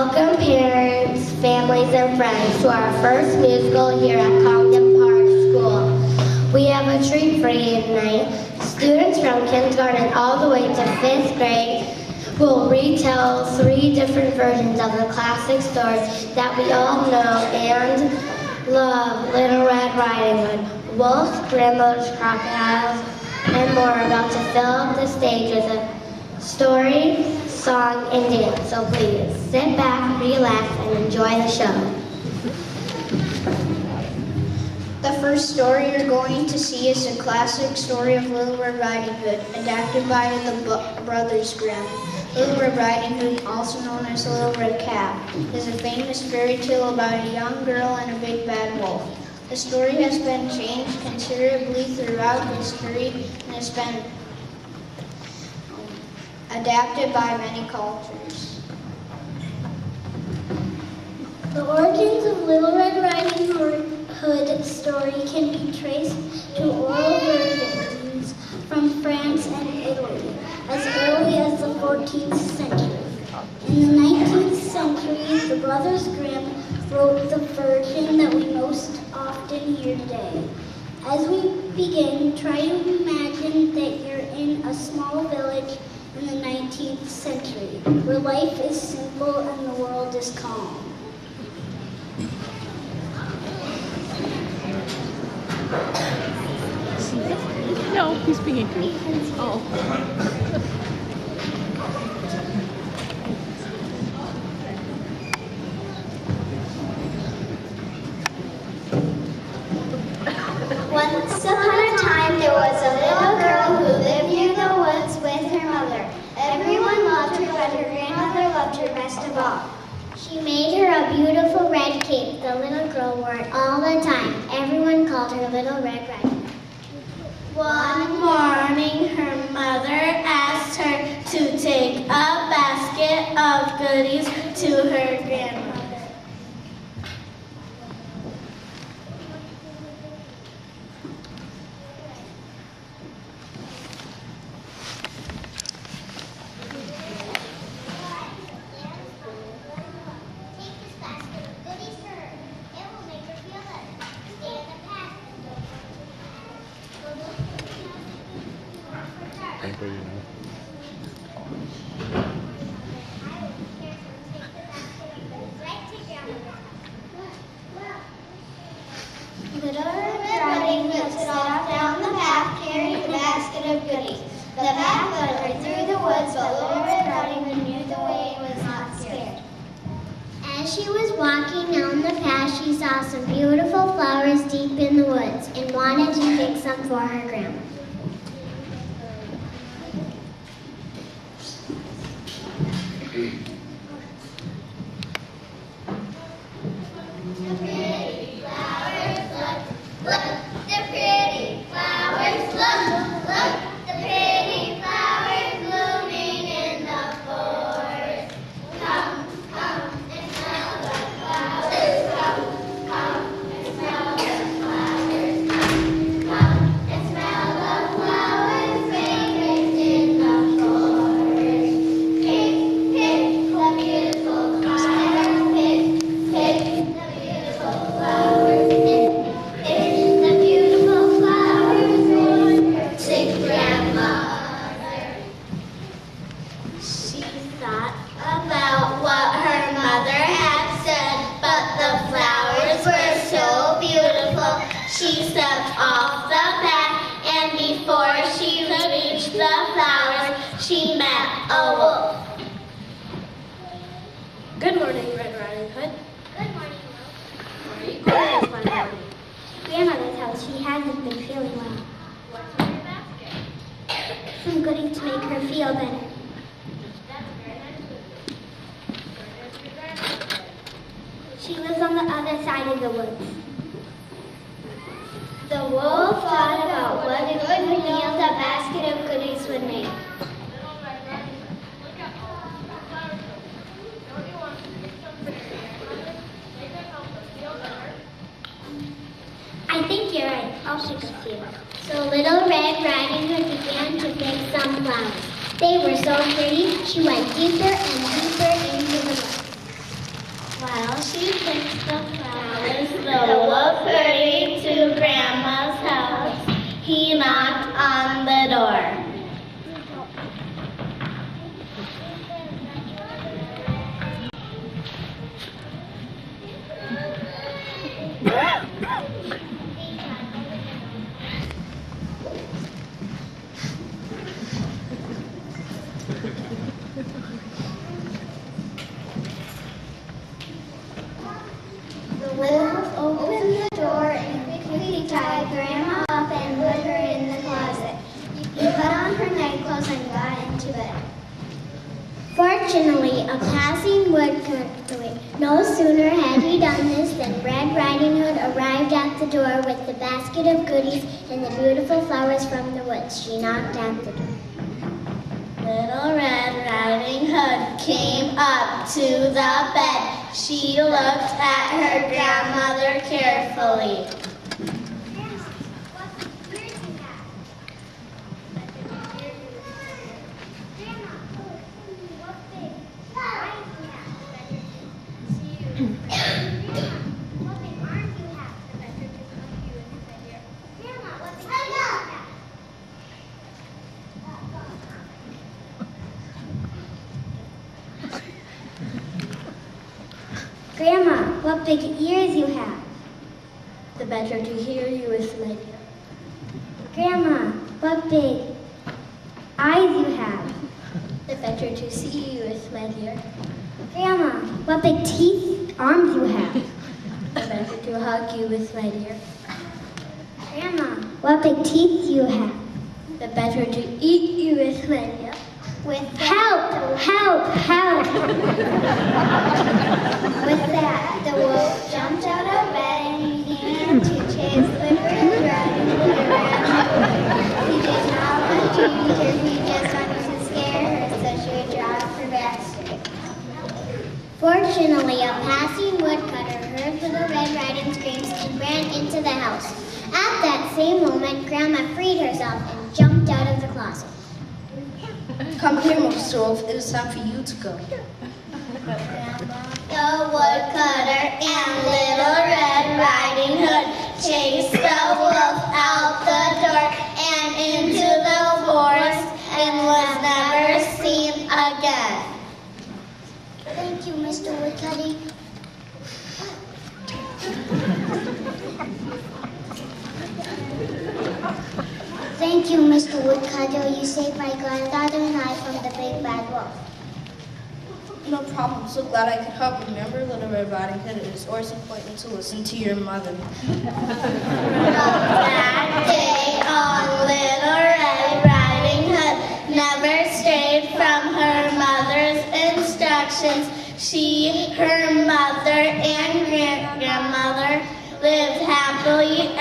Welcome parents, families, and friends to our first musical here at Congdon Park School. We have a treat for you tonight. Students from kindergarten all the way to 5th grade will retell 3 different versions of the classic stories that we all know and love. Little Red Riding Hood, Wolf, Grandmother's Crocodiles, and more are about to fill up the stage with a story, song, and dance. So please sit back, relax, and enjoy the show. The first story you're going to see is a classic story of Little Red Riding Hood, adapted by the Brothers Grimm. Little Red Riding Hood, also known as Little Red Cap, is a famous fairy tale about a young girl and a big bad wolf. The story has been changed considerably throughout history and has been adapted by many cultures. The origins of Little Red Riding Hood story can be traced to oral versions from France and Italy as early as the 14th century. In the 19th century, the Brothers Grimm wrote the version that we most often hear today. As we begin, try to imagine that you're in a small village in the 19th century, where life is simple and the world is calm. No, he's being good. Oh. Once upon a time, there was a little girl who lived near the woods with her mother. Everyone loved her, but her grandmother loved her best of all. She made her a beautiful red cape. The little girl wore it all the time. Everyone called her Little Red Riding Hood. One morning, her mother asked her to take a basket of goodies to her grandmother. Anybody know? Little Red Riding Hood set off down the path carrying a basket of goodies. The path led her through the woods, but Little Red Riding Hood knew the way and was not scared. As she was walking down the path, she saw some beautiful flowers deep in the woods and wanted to pick some for her grandma. She stepped off the path, and before she could reach the flowers, she met a wolf. Good morning, Red Riding Hood. Good morning, Where are you going this fine morning? Grandmother's house, she hasn't been feeling well. What's in your basket? Some goodies to make her feel better. That's very nice of you. Where does your grandmother live? She lives on the other side of the woods. The wolf thought about what a good meal the basket of goodies would make. Little Red Riding Hood, look at all the flowers. Don't you want to pick some for your grandmother? They could help us feel better. I think you're right. I'll pick a few. So Little Red Riding Hood began to pick some flowers. They were so pretty, she went deeper and deeper into the woods. While she picks the flowers, the wolf hurried to Grandma's house. He knocked on the door. The wolf opened the door and quickly tied Grandma up and put her in the closet. He put on her nightclothes and got into bed. Fortunately, a passing woodcutter. No sooner had he done this than Red Riding Hood arrived at the door with the basket of goodies and the beautiful flowers from the woods. She knocked at the door. Little Red Riding Hood came up to the bed. She looked at her grandmother carefully. Grandma, what big ears you have. The better to hear you with, my dear. Grandma, what big eyes you have. The better to see you with, my dear. Grandma, what big teeth, arms you have. The better to hug you with, my dear. Grandma, what big teeth you have. The better to eat you with, my dear. With help! With that, the wolf jumped out of bed and began to chase the Red Riding Hood around. He did not want to eat her, he just wanted to scare her so she would drop her basket. Fortunately, a passing woodcutter heard Little Red Riding's screams and ran into the house. At that same moment, Grandma freed herself and jumped out of the closet. Come here, Mr. Wolf. It is time for you to go. The woodcutter and Little Red Riding Hood chased the wolf out the door and into the forest and was never seen again. Thank you, Mr. Woodcutting. Thank you, Mr. Woodcutter. You saved my granddaughter and I from the big bad wolf. No problem. I'm so glad I could help. Remember, Little Red Riding Hood, it is always important to listen to your mother. That day on Little Red Riding Hood never strayed from her mother's instructions. She, her mother, and grandmother lived happily